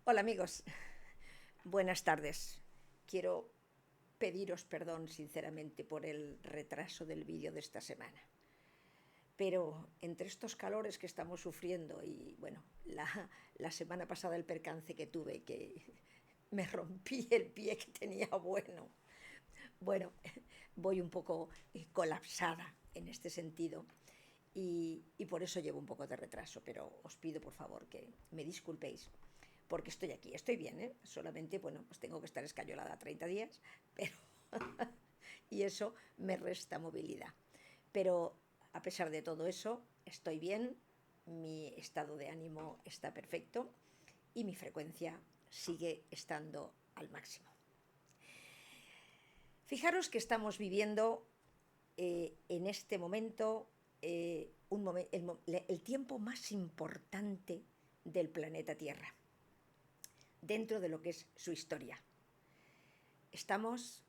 Hola amigos, buenas tardes. Quiero pediros perdón sinceramente por el retraso del vídeo de esta semana. Pero entre estos calores que estamos sufriendo y bueno, la semana pasada el percance que tuve, que me rompí el pie que tenía bueno, voy un poco colapsada en este sentido y por eso llevo un poco de retraso, pero os pido por favor que me disculpéis porque estoy aquí, estoy bien, ¿eh? Solamente, bueno, pues tengo que estar escayolada 30 días, pero y eso me resta movilidad. Pero a pesar de todo eso, estoy bien, mi estado de ánimo está perfecto y mi frecuencia sigue estando al máximo. Fijaros que estamos viviendo en este momento, el tiempo más importante del planeta Tierra, dentro de lo que es su historia. Estamos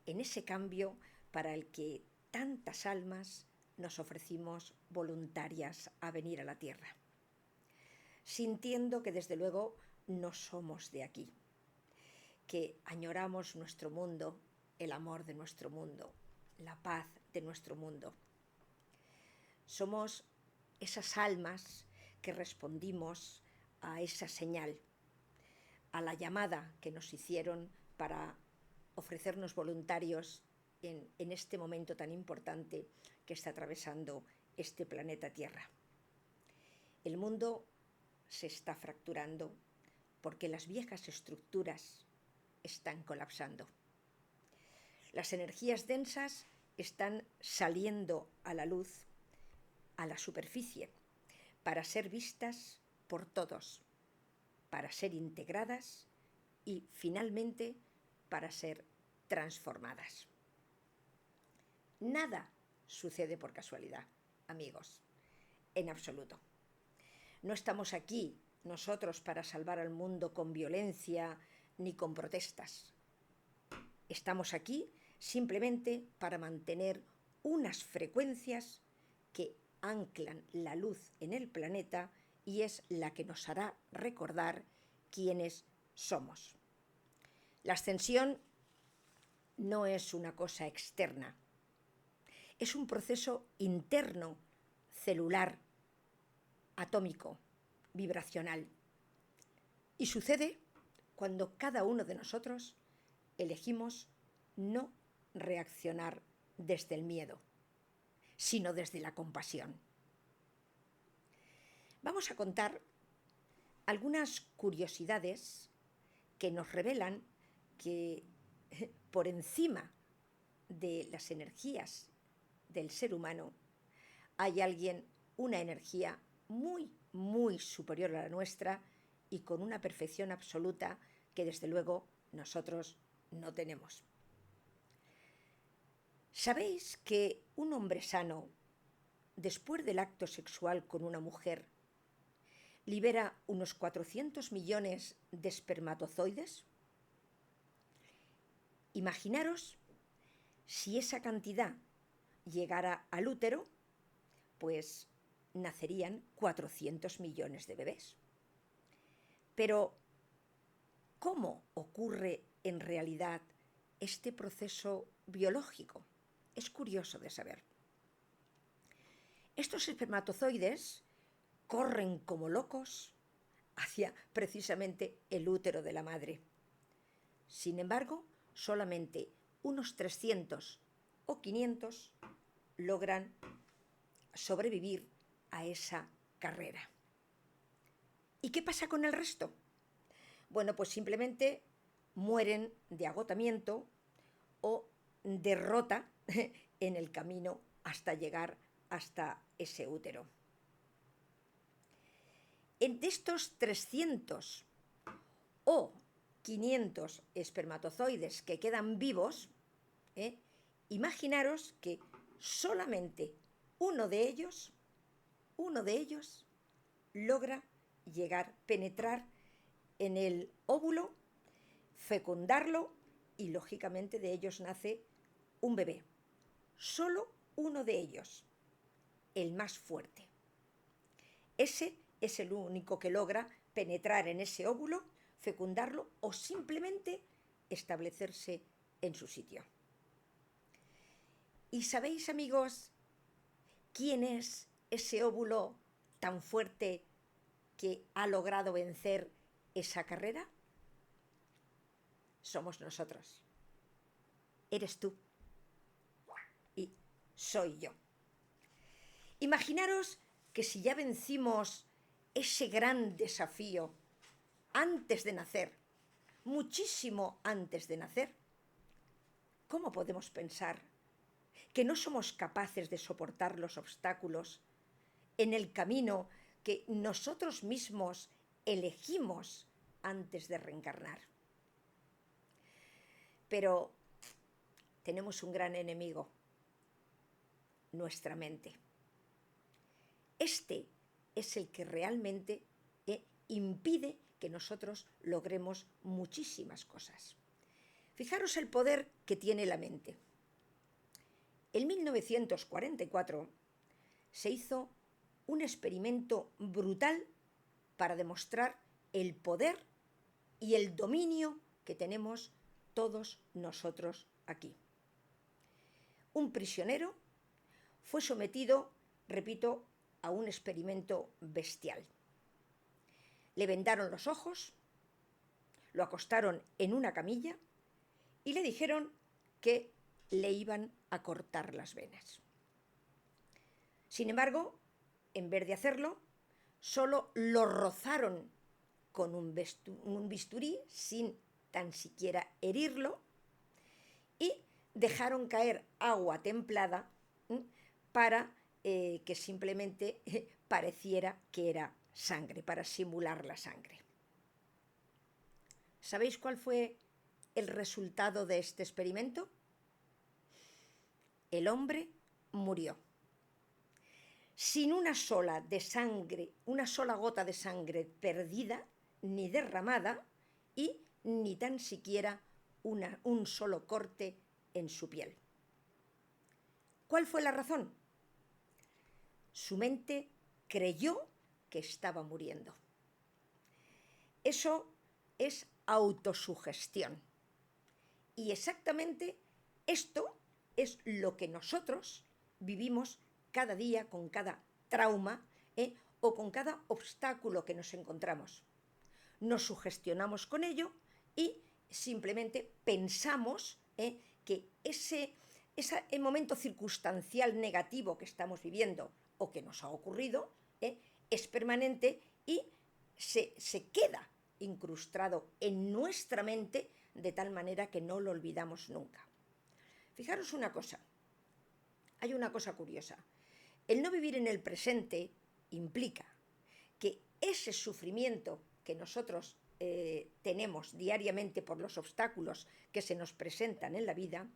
en ese cambio para el que tantas almas nos ofrecimos voluntarias a venir a la Tierra, sintiendo que desde luego no somos de aquí, que añoramos nuestro mundo, el amor de nuestro mundo, la paz de nuestro mundo. Somos esas almas que respondimos a esa señal, a la llamada que nos hicieron para ofrecernos voluntarios en este momento tan importante que está atravesando este planeta Tierra. El mundo se está fracturando porque las viejas estructuras están colapsando. Las energías densas están saliendo a la luz, a la superficie, para ser vistas por todos, para ser integradas y finalmente para ser transformadas. Nada sucede por casualidad, amigos, en absoluto. No estamos aquí nosotros para salvar al mundo con violencia ni con protestas. Estamos aquí simplemente para mantener unas frecuencias que anclan la luz en el planeta y es la que nos hará recordar quiénes somos. La ascensión no es una cosa externa, es un proceso interno, celular, atómico, vibracional. Y sucede cuando cada uno de nosotros elegimos no reaccionar desde el miedo, sino desde la compasión. Vamos a contar algunas curiosidades que nos revelan que por encima de las energías del ser humano hay una energía muy superior a la nuestra y con una perfección absoluta que desde luego nosotros no tenemos. ¿Sabéis que un hombre sano, después del acto sexual con una mujer, libera unos 400 millones de espermatozoides? Imaginaros si esa cantidad llegara al útero, pues nacerían 400 millones de bebés. Pero, ¿cómo ocurre en realidad este proceso biológico? Es curioso de saber. Estos espermatozoides corren como locos hacia precisamente el útero de la madre. Sin embargo, solamente unos 300 o 500 logran sobrevivir a esa carrera. ¿Y qué pasa con el resto? Bueno, pues simplemente mueren de agotamiento o derrota en el camino hasta llegar hasta ese útero. De estos 300 o 500 espermatozoides que quedan vivos, imaginaros que solamente uno de ellos logra penetrar en el óvulo, fecundarlo y lógicamente de ellos nace un bebé. Solo uno de ellos, el más fuerte. Ese es el único que logra penetrar en ese óvulo, fecundarlo o simplemente establecerse en su sitio. ¿Y sabéis, amigos, quién es ese óvulo tan fuerte que ha logrado vencer esa carrera? Somos nosotros. Eres tú. Y soy yo. Imaginaros que si ya vencimos ese gran desafío antes de nacer, muchísimo antes de nacer, ¿cómo podemos pensar que no somos capaces de soportar los obstáculos en el camino que nosotros mismos elegimos antes de reencarnar? Pero tenemos un gran enemigo, nuestra mente. Este es el que realmente impide que nosotros logremos muchísimas cosas. Fijaros el poder que tiene la mente. En 1944 se hizo un experimento brutal para demostrar el poder y el dominio que tenemos todos nosotros aquí. Un prisionero fue sometido, repito, a un experimento bestial. Le vendaron los ojos, lo acostaron en una camilla y le dijeron que le iban a cortar las venas. Sin embargo, en vez de hacerlo, solo lo rozaron con un bisturí sin tan siquiera herirlo y dejaron caer agua templada para que simplemente pareciera que era sangre, para simular la sangre. ¿Sabéis cuál fue el resultado de este experimento? El hombre murió sin una sola gota de sangre perdida ni derramada y ni tan siquiera un solo corte en su piel. ¿Cuál fue la razón? Su mente creyó que estaba muriendo. Eso es autosugestión. Y exactamente esto es lo que nosotros vivimos cada día con cada trauma o con cada obstáculo que nos encontramos. Nos sugestionamos con ello y simplemente pensamos que ese momento circunstancial negativo que estamos viviendo o que nos ha ocurrido es permanente y se queda incrustado en nuestra mente de tal manera que no lo olvidamos nunca. Fijaros una cosa, hay una cosa curiosa. El no vivir en el presente implica que ese sufrimiento que nosotros tenemos diariamente por los obstáculos que se nos presentan en la vida,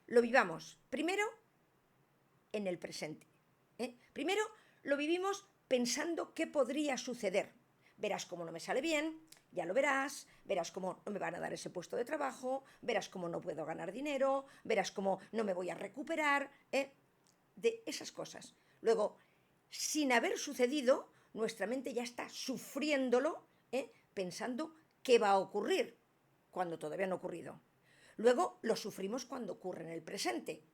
lo vivamos primero en el presente. Primero lo vivimos pensando qué podría suceder. Verás cómo no me sale bien, ya lo verás cómo no me van a dar ese puesto de trabajo, verás cómo no puedo ganar dinero, verás cómo no me voy a recuperar, de esas cosas. Luego, sin haber sucedido, nuestra mente ya está sufriéndolo, pensando qué va a ocurrir cuando todavía no ha ocurrido. Luego lo sufrimos cuando ocurre en el presente.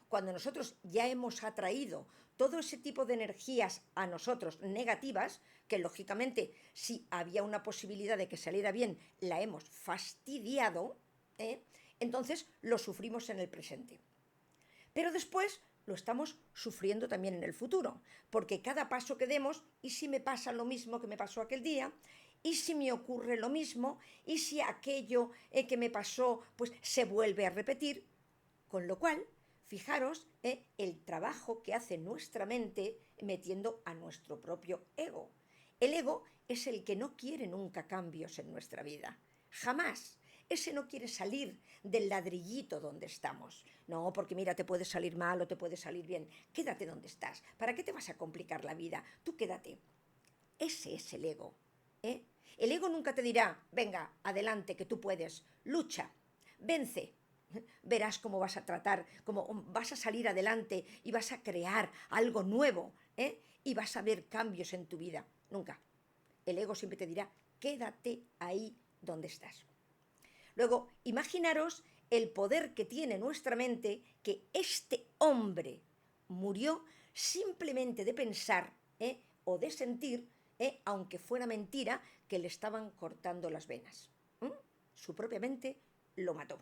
Cuando nosotros ya hemos atraído todo ese tipo de energías a nosotros negativas, que lógicamente si había una posibilidad de que saliera bien, la hemos fastidiado, entonces lo sufrimos en el presente. Pero después lo estamos sufriendo también en el futuro, porque cada paso que demos, ¿y si me pasa lo mismo que me pasó aquel día? ¿Y si me ocurre lo mismo? ¿Y si aquello que me pasó pues se vuelve a repetir? Con lo cual, fijaros el trabajo que hace nuestra mente metiendo a nuestro propio ego. El ego es el que no quiere nunca cambios en nuestra vida, jamás. Ese no quiere salir del ladrillito donde estamos. No, porque mira, te puede salir mal o te puede salir bien. Quédate donde estás. ¿Para qué te vas a complicar la vida? Tú quédate. Ese es el ego. El ego nunca te dirá, venga, adelante, que tú puedes. Lucha, vence. Verás cómo vas a tratar, cómo vas a salir adelante y vas a crear algo nuevo, y vas a ver cambios en tu vida. Nunca. el ego siempre te dirá, quédate ahí donde estás. Luego, imaginaros el poder que tiene nuestra mente, que este hombre murió simplemente de pensar o de sentir, aunque fuera mentira, que le estaban cortando las venas. Su propia mente lo mató.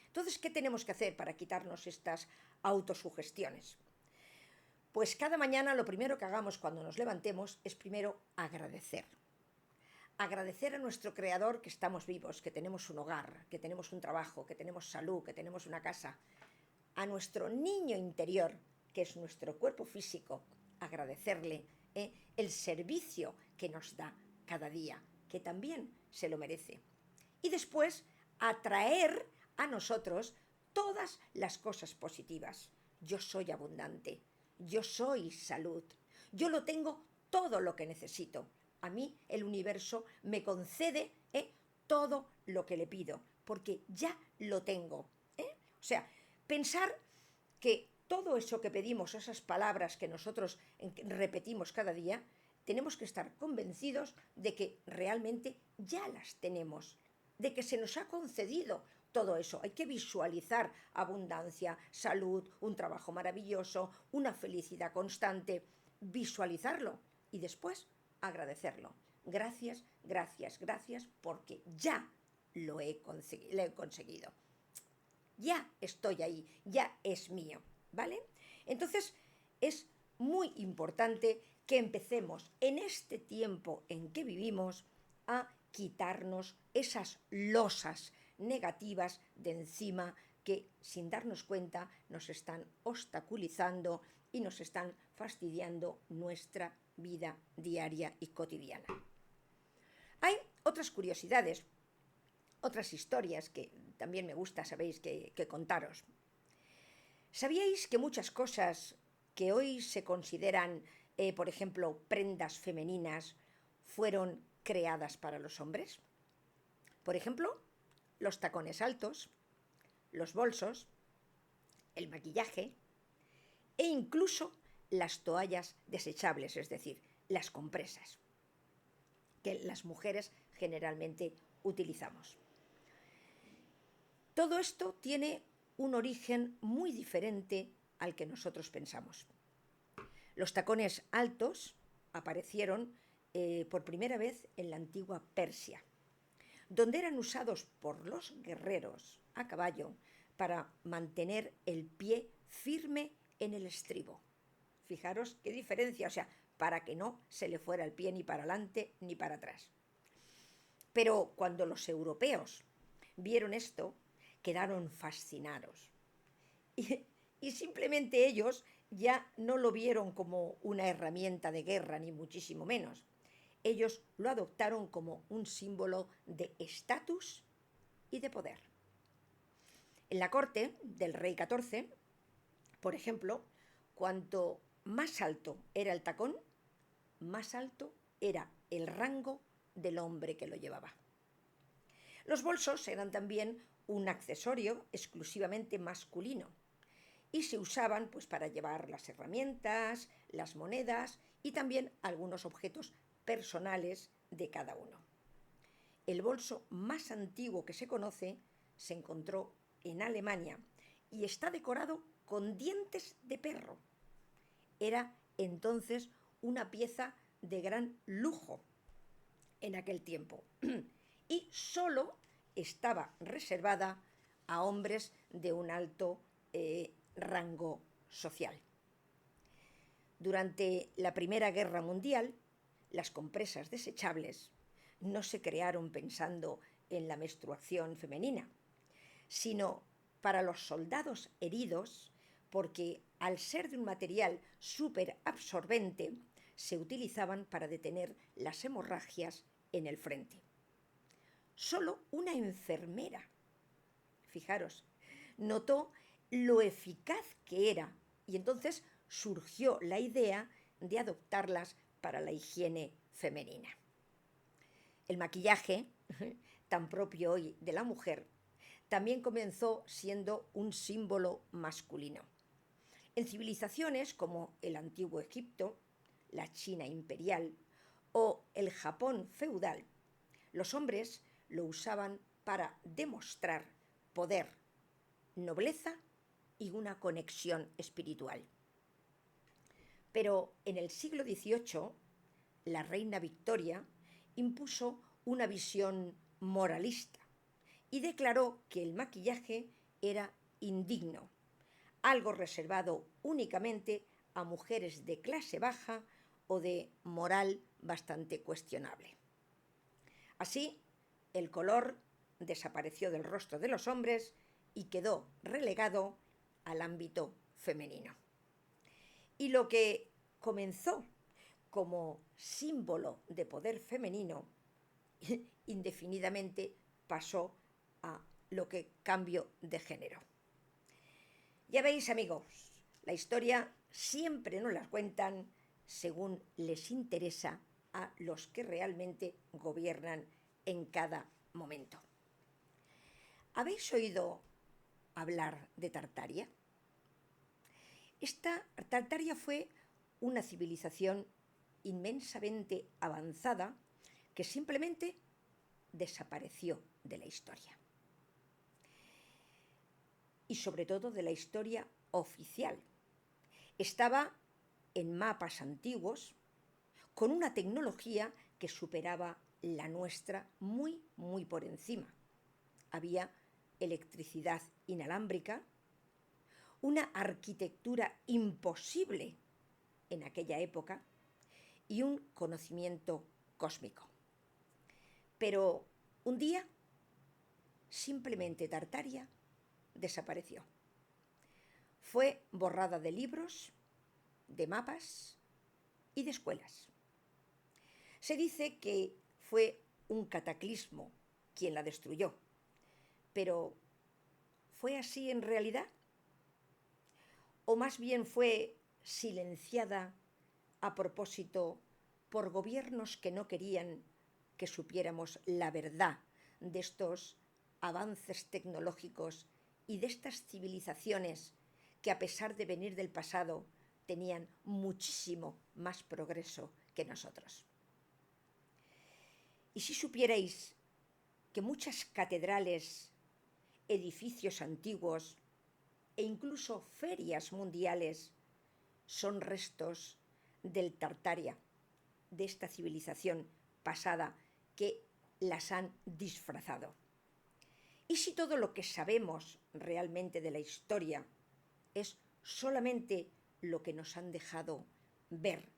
Entonces, ¿qué tenemos que hacer para quitarnos estas autosugestiones? Pues cada mañana lo primero que hagamos cuando nos levantemos es primero agradecer. Agradecer a nuestro Creador que estamos vivos, que tenemos un hogar, que tenemos un trabajo, que tenemos salud, que tenemos una casa. A nuestro niño interior, que es nuestro cuerpo físico, agradecerle el servicio que nos da cada día, que también se lo merece. Y después atraer a nosotros todas las cosas positivas. Yo soy abundante, yo soy salud, yo lo tengo todo lo que necesito. A mí el universo me concede todo lo que le pido, porque ya lo tengo. O sea, pensar que todo eso que pedimos, esas palabras que nosotros repetimos cada día, tenemos que estar convencidos de que realmente ya las tenemos, de que se nos ha concedido todo eso. Hay que visualizar abundancia, salud, un trabajo maravilloso, una felicidad constante, visualizarlo y después agradecerlo. Gracias, gracias, gracias, porque ya lo he conseguido. Ya estoy ahí, ya es mío, ¿vale? Entonces es muy importante que empecemos en este tiempo en que vivimos a quitarnos esas losas negativas de encima que sin darnos cuenta nos están obstaculizando y nos están fastidiando nuestra vida diaria y cotidiana. Hay otras curiosidades, otras historias que también me gusta, sabéis, que contaros. ¿Sabíais que muchas cosas que hoy se consideran, por ejemplo, prendas femeninas, fueron creadas para los hombres? Por ejemplo, los tacones altos, los bolsos, el maquillaje e incluso las toallas desechables, es decir, las compresas, que las mujeres generalmente utilizamos. Todo esto tiene un origen muy diferente al que nosotros pensamos. Los tacones altos aparecieron por primera vez en la antigua Persia, donde eran usados por los guerreros a caballo para mantener el pie firme en el estribo. Fijaros qué diferencia, o sea, para que no se le fuera el pie ni para adelante ni para atrás. Pero cuando los europeos vieron esto, quedaron fascinados. Y simplemente ellos ya no lo vieron como una herramienta de guerra, ni muchísimo menos. Ellos lo adoptaron como un símbolo de estatus y de poder. En la corte del rey XIV, por ejemplo, cuanto más alto era el tacón, más alto era el rango del hombre que lo llevaba. Los bolsos eran también un accesorio exclusivamente masculino y se usaban pues para llevar las herramientas, las monedas y también algunos objetos personales de cada uno. El bolso más antiguo que se conoce se encontró en Alemania y está decorado con dientes de perro. Era entonces una pieza de gran lujo en aquel tiempo y solo estaba reservada a hombres de un alto rango social. Durante la Primera Guerra Mundial, las compresas desechables no se crearon pensando en la menstruación femenina, sino para los soldados heridos, porque al ser de un material súper absorbente, se utilizaban para detener las hemorragias en el frente. Solo una enfermera, fijaros, notó lo eficaz que era y entonces surgió la idea de adoptarlas para la higiene femenina. El maquillaje, tan propio hoy de la mujer, también comenzó siendo un símbolo masculino. En civilizaciones como el antiguo Egipto, la China imperial o el Japón feudal, los hombres lo usaban para demostrar poder, nobleza y una conexión espiritual. Pero en el siglo XVIII, la reina Victoria impuso una visión moralista y declaró que el maquillaje era indigno, algo reservado únicamente a mujeres de clase baja o de moral bastante cuestionable. Así, el color desapareció del rostro de los hombres y quedó relegado al ámbito femenino. Y lo que comenzó como símbolo de poder femenino, indefinidamente pasó a lo que cambio de género. Ya veis, amigos, la historia siempre nos la cuentan según les interesa a los que realmente gobiernan en cada momento. ¿Habéis oído hablar de Tartaria? Tartaria fue una civilización inmensamente avanzada que simplemente desapareció de la historia. Y sobre todo de la historia oficial. Estaba en mapas antiguos con una tecnología que superaba la nuestra muy, muy por encima. Había electricidad inalámbrica, una arquitectura imposible en aquella época y un conocimiento cósmico. Pero un día, simplemente Tartaria desapareció. Fue borrada de libros, de mapas y de escuelas. Se dice que fue un cataclismo quien la destruyó, pero ¿fue así en realidad? ¿O más bien fue silenciada a propósito por gobiernos que no querían que supiéramos la verdad de estos avances tecnológicos y de estas civilizaciones que, a pesar de venir del pasado, tenían muchísimo más progreso que nosotros? Y si supierais que muchas catedrales, edificios antiguos e incluso ferias mundiales son restos del Tartaria, de esta civilización pasada que las han disfrazado. ¿Y si todo lo que sabemos realmente de la historia es solamente lo que nos han dejado ver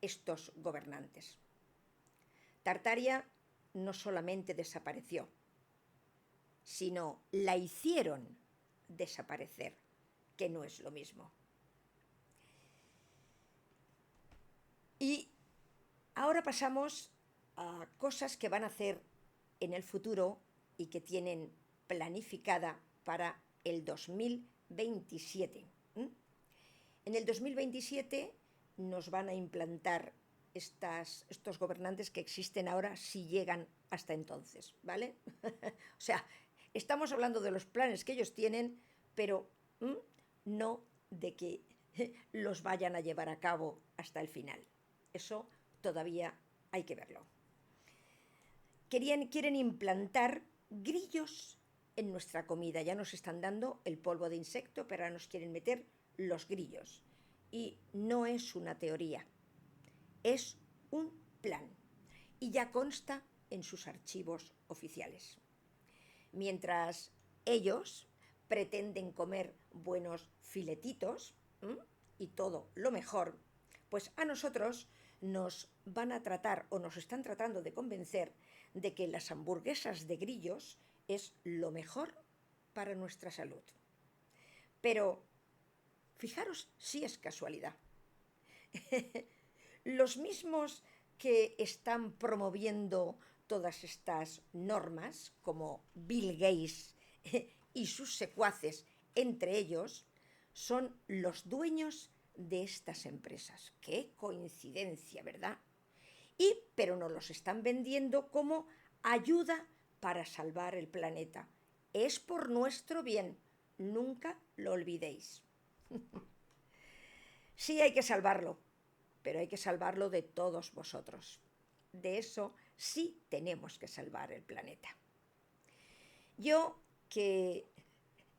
estos gobernantes? Tartaria no solamente desapareció, sino la hicieron desaparecer, que no es lo mismo. Y ahora pasamos a cosas que van a hacer en el futuro y que tienen planificada para el 2027. En el 2027 nos van a implantar estos gobernantes que existen ahora, si llegan hasta entonces, ¿vale? O sea, estamos hablando de los planes que ellos tienen, pero no de que los vayan a llevar a cabo hasta el final. Eso todavía hay que verlo. Quieren implantar grillos en nuestra comida. Ya nos están dando el polvo de insecto, pero ahora nos quieren meter los grillos. Y no es una teoría, es un plan. Y ya consta en sus archivos oficiales. Mientras ellos pretenden comer buenos filetitos y todo lo mejor, pues a nosotros nos van a tratar o nos están tratando de convencer de que las hamburguesas de grillos es lo mejor para nuestra salud. Pero fijaros si es casualidad. Los mismos que están promoviendo todas estas normas, como Bill Gates y sus secuaces, entre ellos, son los dueños de estas empresas. ¡Qué coincidencia!, ¿verdad? Pero nos los están vendiendo como ayuda para salvar el planeta. Es por nuestro bien, nunca lo olvidéis. Sí, hay que salvarlo, pero hay que salvarlo de todos vosotros. de eso sí tenemos que salvar el planeta. Yo que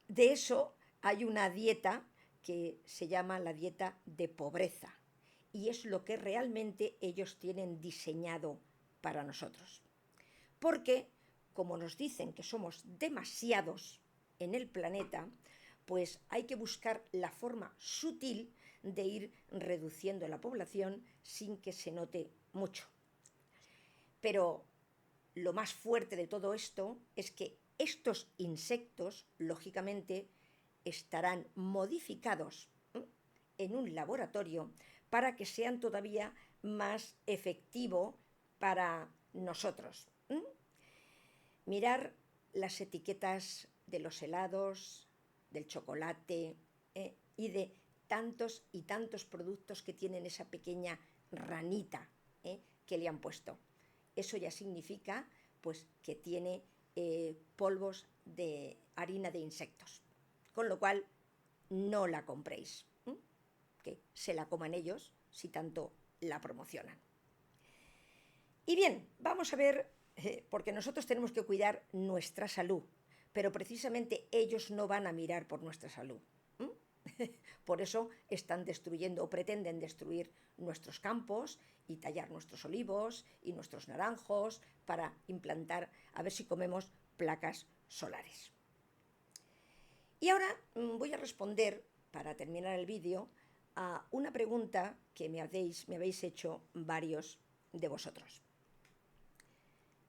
de eso hay una dieta que se llama la dieta de pobreza y es lo que realmente ellos tienen diseñado para nosotros. Porque, como nos dicen que somos demasiados en el planeta, pues hay que buscar la forma sutil de ir reduciendo la población sin que se note mucho. Pero lo más fuerte de todo esto es que estos insectos, lógicamente, estarán modificados en un laboratorio para que sean todavía más efectivos para nosotros. Mirar las etiquetas de los helados, del chocolate y de tantos y tantos productos que tienen esa pequeña ranita que le han puesto. Eso ya significa pues, que tiene polvos de harina de insectos. Con lo cual, no la compréis. Que se la coman ellos si tanto la promocionan. Y bien, vamos a ver, porque nosotros tenemos que cuidar nuestra salud, pero precisamente ellos no van a mirar por nuestra salud. Por eso están destruyendo o pretenden destruir nuestros campos y tallar nuestros olivos y nuestros naranjos para implantar, a ver si comemos placas solares. Y ahora voy a responder, para terminar el vídeo, a una pregunta que me habéis hecho varios de vosotros.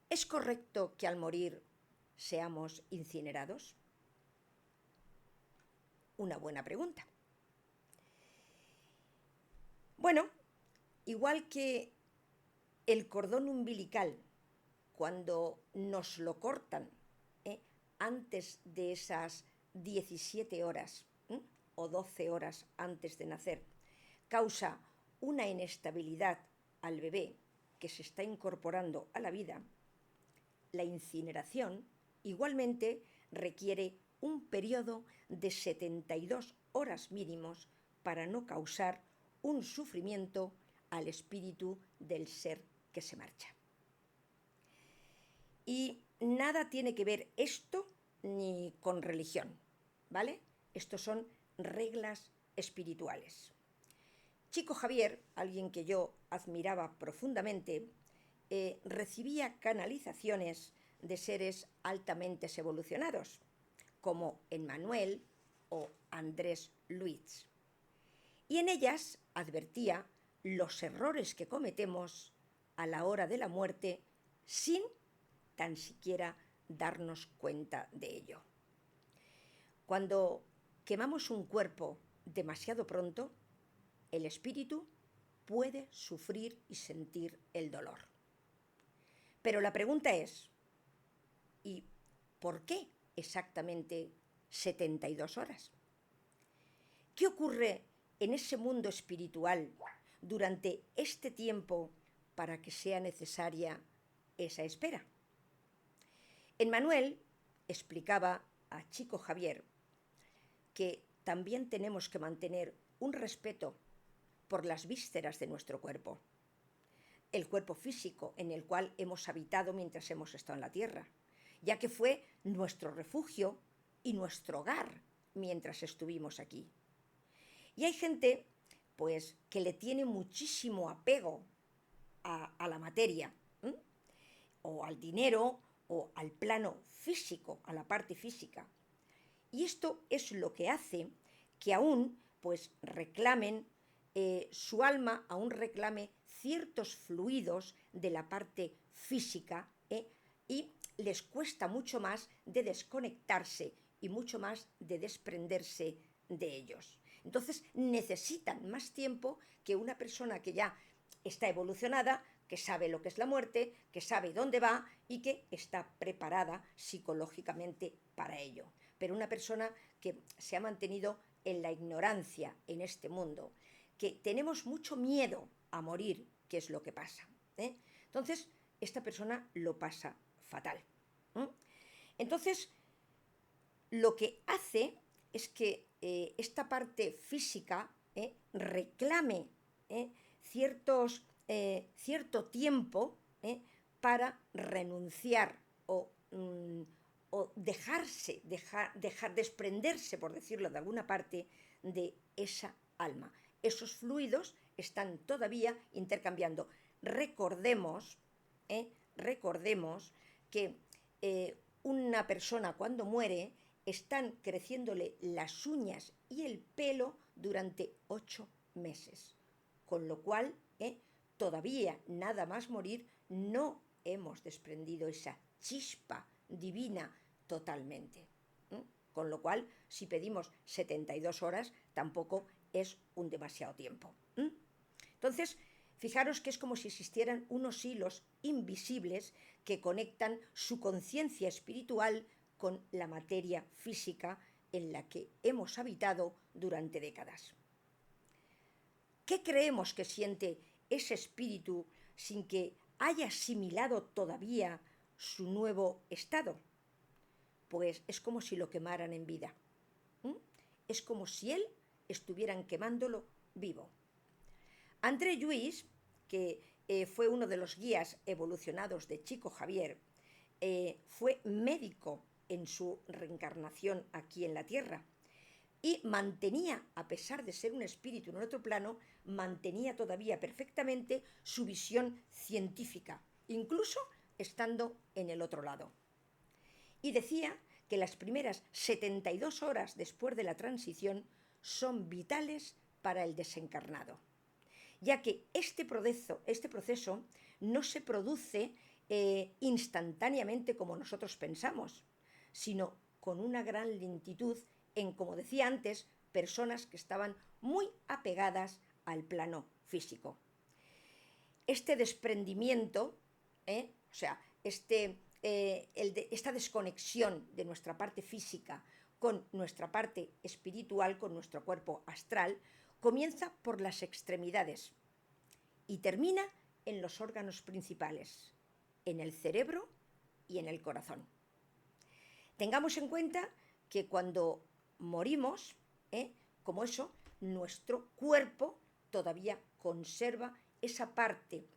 ¿Es correcto que al morir seamos incinerados? Una buena pregunta. Bueno, igual que el cordón umbilical, cuando nos lo cortan antes de esas 17 horas o 12 horas antes de nacer, causa una inestabilidad al bebé que se está incorporando a la vida, la incineración igualmente requiere un periodo de 72 horas mínimos para no causar un sufrimiento al espíritu del ser que se marcha. Y nada tiene que ver esto ni con religión, ¿vale? Estos son reglas espirituales. Chico Javier, alguien que yo admiraba profundamente, recibía canalizaciones de seres altamente evolucionados, como Emmanuel o Andrés Luiz. Y en ellas advertía los errores que cometemos a la hora de la muerte sin tan siquiera darnos cuenta de ello. Cuando quemamos un cuerpo demasiado pronto, el espíritu puede sufrir y sentir el dolor. Pero la pregunta es, ¿y por qué exactamente 72 horas? ¿Qué ocurre en ese mundo espiritual durante este tiempo para que sea necesaria esa espera? Emmanuel explicaba a Chico Javier que también tenemos que mantener un respeto por las vísceras de nuestro cuerpo, el cuerpo físico en el cual hemos habitado mientras hemos estado en la tierra, ya que fue nuestro refugio y nuestro hogar mientras estuvimos aquí. Y hay gente, pues, que le tiene muchísimo apego a la materia, o al dinero, o al plano físico, a la parte física. Y esto es lo que hace que aún, pues, reclamen su alma, aún reclame ciertos fluidos de la parte física, y les cuesta mucho más de desconectarse y mucho más de desprenderse de ellos. Entonces necesitan más tiempo que una persona que ya está evolucionada, que sabe lo que es la muerte, que sabe dónde va y que está preparada psicológicamente para ello. Pero una persona que se ha mantenido en la ignorancia en este mundo, que tenemos mucho miedo a morir, que es lo que pasa. Entonces, esta persona lo pasa fatal. Entonces, lo que hace es que esta parte física reclame cierto tiempo ¿eh? Para renunciar o dejar desprenderse, por decirlo de alguna parte, de esa alma. Esos fluidos están todavía intercambiando. Recordemos, recordemos que una persona cuando muere están creciéndole las uñas y el pelo durante 8 meses. Con lo cual, todavía nada más morir, no hemos desprendido esa chispa divina totalmente. Con lo cual, si pedimos 72 horas, tampoco es un demasiado tiempo. Entonces, fijaros que es como si existieran unos hilos invisibles que conectan su conciencia espiritual con la materia física en la que hemos habitado durante décadas. ¿Qué creemos que siente ese espíritu sin que haya asimilado todavía su nuevo estado? Pues es como si lo quemaran en vida. Es como si él estuvieran quemándolo vivo. André Lluís, que fue uno de los guías evolucionados de Chico Javier, fue médico en su reencarnación aquí en la Tierra y mantenía, a pesar de ser un espíritu en otro plano, mantenía todavía perfectamente su visión científica, incluso estando en el otro lado. Y decía que las primeras 72 horas después de la transición son vitales para el desencarnado, ya que este proceso no se produce instantáneamente como nosotros pensamos, sino con una gran lentitud en, como decía antes, personas que estaban muy apegadas al plano físico. Este desprendimiento, o sea, esta desconexión de nuestra parte física con nuestra parte espiritual, con nuestro cuerpo astral, comienza por las extremidades y termina en los órganos principales, en el cerebro y en el corazón. Tengamos en cuenta que cuando morimos, como eso, nuestro cuerpo todavía conserva esa parte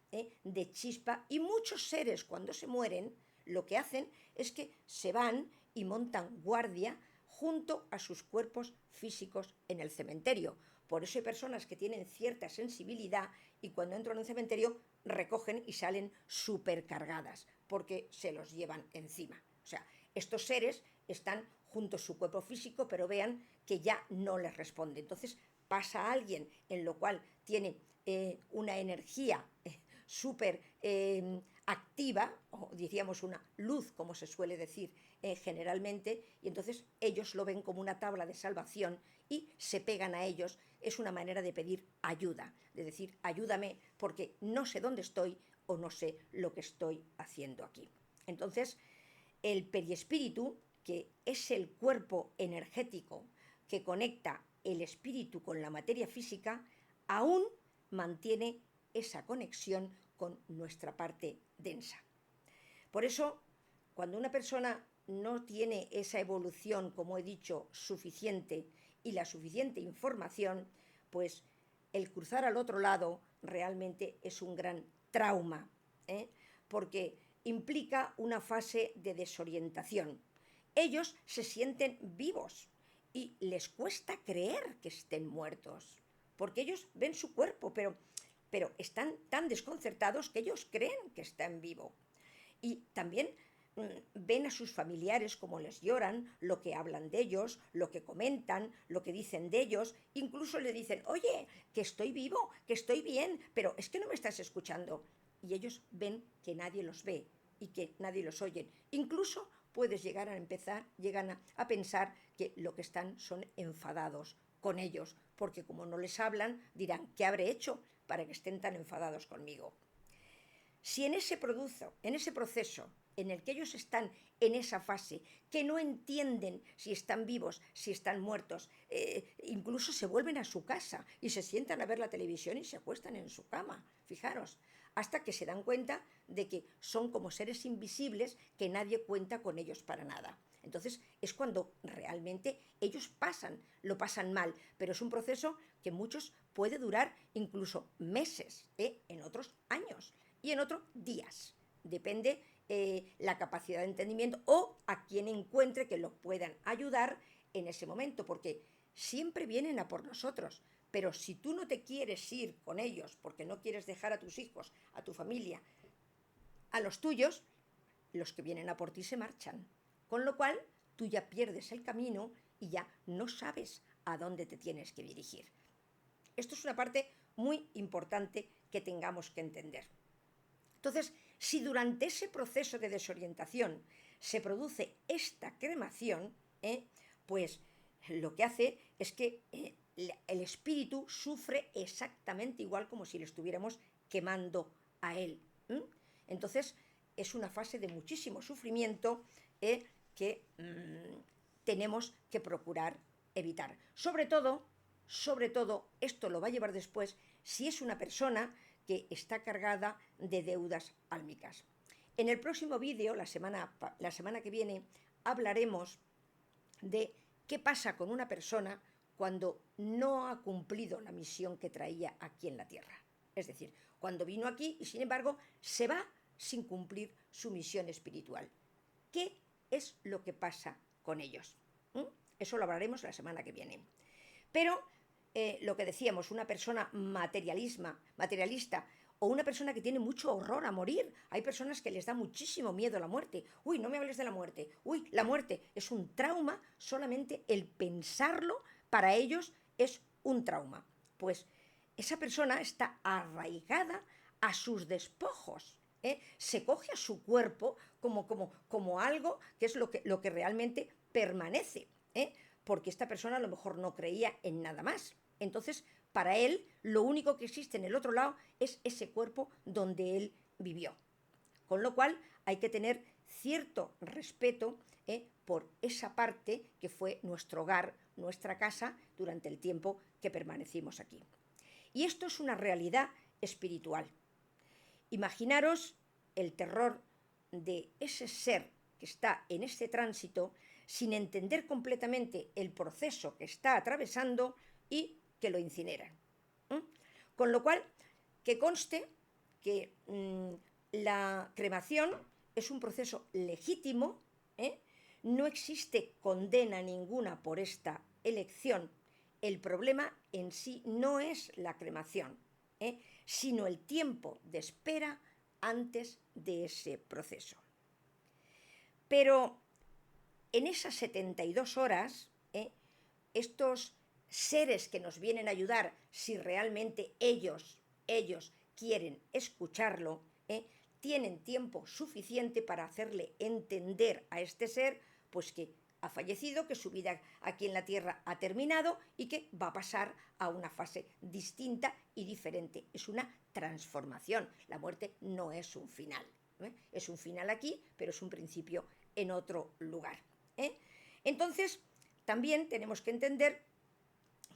de chispa, y muchos seres cuando se mueren lo que hacen es que se van y montan guardia junto a sus cuerpos físicos en el cementerio. Por eso hay personas que tienen cierta sensibilidad y cuando entran en un cementerio recogen y salen supercargadas porque se los llevan encima. O sea, estos seres están junto a su cuerpo físico, pero vean que ya no les responde. Entonces pasa alguien en lo cual tiene una energía súper activa, o diríamos una luz, como se suele decir generalmente, y entonces ellos lo ven como una tabla de salvación y se pegan a ellos. Es una manera de pedir ayuda, de decir, ayúdame porque no sé dónde estoy o no sé lo que estoy haciendo aquí. Entonces, el periespíritu, que es el cuerpo energético que conecta el espíritu con la materia física, aún mantiene esa conexión con nuestra parte densa. Por eso, cuando una persona no tiene esa evolución, como he dicho, suficiente y la suficiente información, pues el cruzar al otro lado realmente es un gran trauma, porque implica una fase de desorientación. Ellos se sienten vivos y les cuesta creer que estén muertos, porque ellos ven su cuerpo, pero están tan desconcertados que ellos creen que están vivos. Y también ven a sus familiares como les lloran, lo que hablan de ellos, lo que comentan, lo que dicen de ellos, incluso le dicen, oye, que estoy vivo, que estoy bien, pero es que no me estás escuchando. Y ellos ven que nadie los ve y que nadie los oye. Incluso llegan a pensar que lo que están son enfadados con ellos, porque como no les hablan, dirán, ¿qué habré hecho para que estén tan enfadados conmigo? Si en ese proceso en el que ellos están en esa fase, que no entienden si están vivos, si están muertos, incluso se vuelven a su casa y se sientan a ver la televisión y se acuestan en su cama, fijaros, hasta que se dan cuenta de que son como seres invisibles que nadie cuenta con ellos para nada. Entonces es cuando realmente ellos lo pasan mal, pero es un proceso que muchos puede durar incluso meses, en otros años. y en otro días. Depende la capacidad de entendimiento o a quien encuentre que los puedan ayudar en ese momento, porque siempre vienen a por nosotros. Pero si tú no te quieres ir con ellos porque no quieres dejar a tus hijos, a tu familia, a los tuyos, los que vienen a por ti se marchan. Con lo cual, tú ya pierdes el camino y ya no sabes a dónde te tienes que dirigir. Esto es una parte muy importante que tengamos que entender. Entonces, si durante ese proceso de desorientación se produce esta cremación, pues lo que hace es que el espíritu sufre exactamente igual como si le estuviéramos quemando a él. Entonces, es una fase de muchísimo sufrimiento que tenemos que procurar evitar. Sobre todo, esto lo va a llevar después si es una persona que está cargada de deudas álmicas. En el próximo vídeo, la semana que viene, hablaremos de qué pasa con una persona cuando no ha cumplido la misión que traía aquí en la Tierra. Es decir, cuando vino aquí y sin embargo se va sin cumplir su misión espiritual. ¿Qué es lo que pasa con ellos? Eso lo hablaremos la semana que viene. Pero lo que decíamos, una persona materialista o una persona que tiene mucho horror a morir. Hay personas que les da muchísimo miedo a la muerte. Uy, no me hables de la muerte. Uy, la muerte es un trauma, solamente el pensarlo para ellos es un trauma. Pues esa persona está arraigada a sus despojos. Se coge a su cuerpo como algo que es lo que realmente permanece, porque esta persona a lo mejor no creía en nada más. Entonces, para él, lo único que existe en el otro lado es ese cuerpo donde él vivió. Con lo cual, hay que tener cierto respeto por esa parte que fue nuestro hogar, nuestra casa, durante el tiempo que permanecimos aquí. Y esto es una realidad espiritual. Imaginaros el terror de ese ser que está en este tránsito sin entender completamente el proceso que está atravesando y que lo incineran. Con lo cual, que conste que la cremación es un proceso legítimo, no existe condena ninguna por esta elección. El problema en sí no es la cremación, sino el tiempo de espera antes de ese proceso. Pero en esas 72 horas, estos seres que nos vienen a ayudar, si realmente ellos quieren escucharlo, tienen tiempo suficiente para hacerle entender a este ser pues que ha fallecido, que su vida aquí en la Tierra ha terminado y que va a pasar a una fase distinta y diferente. Es una transformación. La muerte no es un final. Es un final aquí, pero es un principio en otro lugar. Entonces, también tenemos que entender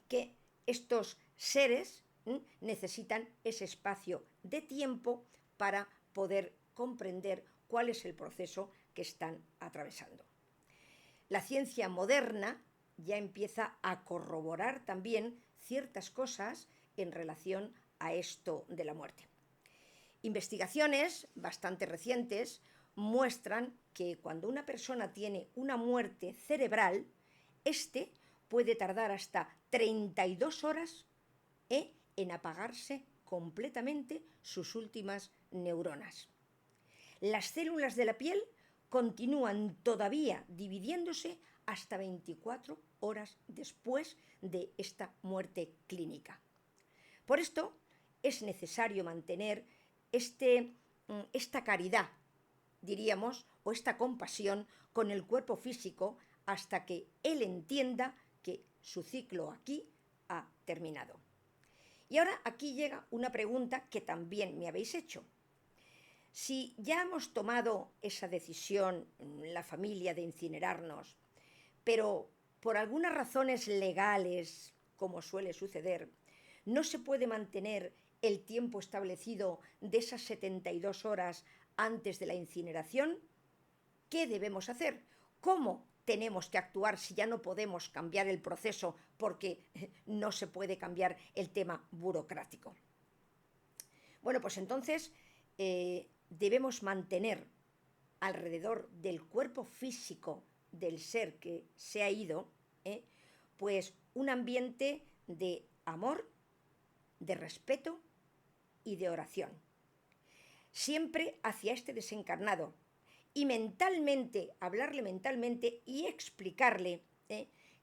que estos seres necesitan ese espacio de tiempo para poder comprender cuál es el proceso que están atravesando. La ciencia moderna ya empieza a corroborar también ciertas cosas en relación a esto de la muerte. Investigaciones bastante recientes muestran que cuando una persona tiene una muerte cerebral, este puede tardar hasta 32 horas en apagarse completamente sus últimas neuronas. Las células de la piel continúan todavía dividiéndose hasta 24 horas después de esta muerte clínica. Por esto es necesario mantener esta caridad, diríamos, o esta compasión con el cuerpo físico hasta que él entienda que su ciclo aquí ha terminado. Y ahora aquí llega una pregunta que también me habéis hecho. Si ya hemos tomado esa decisión, la familia, de incinerarnos, pero por algunas razones legales, como suele suceder, no se puede mantener el tiempo establecido de esas 72 horas antes de la incineración, ¿qué debemos hacer? ¿Cómo tenemos que actuar si ya no podemos cambiar el proceso porque no se puede cambiar el tema burocrático? Bueno, pues entonces debemos mantener alrededor del cuerpo físico del ser que se ha ido, pues un ambiente de amor, de respeto y de oración. Siempre hacia este desencarnado. Y mentalmente, hablarle mentalmente y explicarle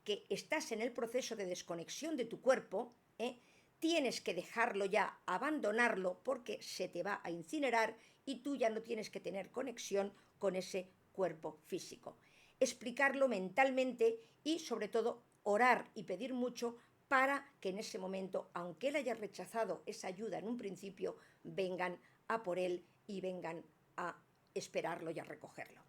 que estás en el proceso de desconexión de tu cuerpo, tienes que dejarlo ya, abandonarlo, porque se te va a incinerar y tú ya no tienes que tener conexión con ese cuerpo físico. Explicarlo mentalmente y sobre todo orar y pedir mucho para que en ese momento, aunque él haya rechazado esa ayuda en un principio, vengan a por él y vengan a esperarlo y a recogerlo.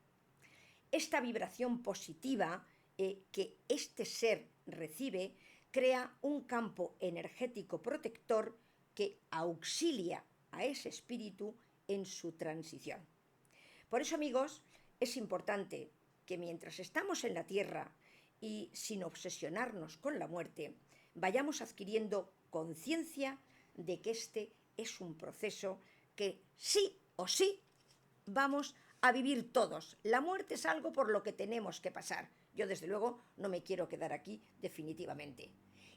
Esta vibración positiva que este ser recibe crea un campo energético protector que auxilia a ese espíritu en su transición. Por eso, amigos, es importante que mientras estamos en la Tierra y sin obsesionarnos con la muerte, vayamos adquiriendo conciencia de que este es un proceso que sí o sí vamos a vivir todos. La muerte es algo por lo que tenemos que pasar. Yo, desde luego, no me quiero quedar aquí definitivamente.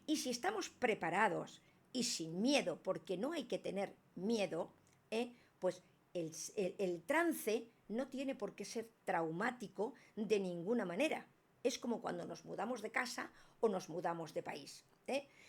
Y si estamos preparados y sin miedo, porque no hay que tener miedo, pues el trance no tiene por qué ser traumático de ninguna manera. Es como cuando nos mudamos de casa o nos mudamos de país.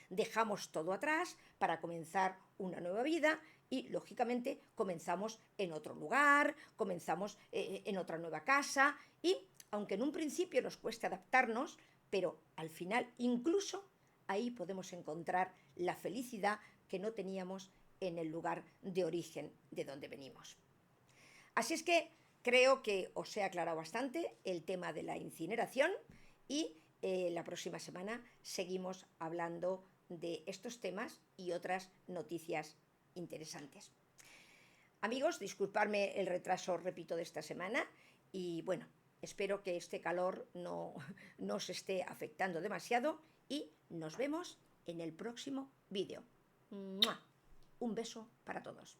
Dejamos todo atrás para comenzar una nueva vida y, lógicamente, comenzamos en otro lugar, comenzamos en otra nueva casa y, aunque en un principio nos cueste adaptarnos, pero al final incluso ahí podemos encontrar la felicidad que no teníamos en el lugar de origen de donde venimos. Así es que creo que os he aclarado bastante el tema de la incineración y la próxima semana seguimos hablando de estos temas y otras noticias interesantes. Amigos, disculpadme el retraso, repito, de esta semana y bueno, espero que este calor no os esté afectando demasiado y nos vemos en el próximo vídeo. Un beso para todos.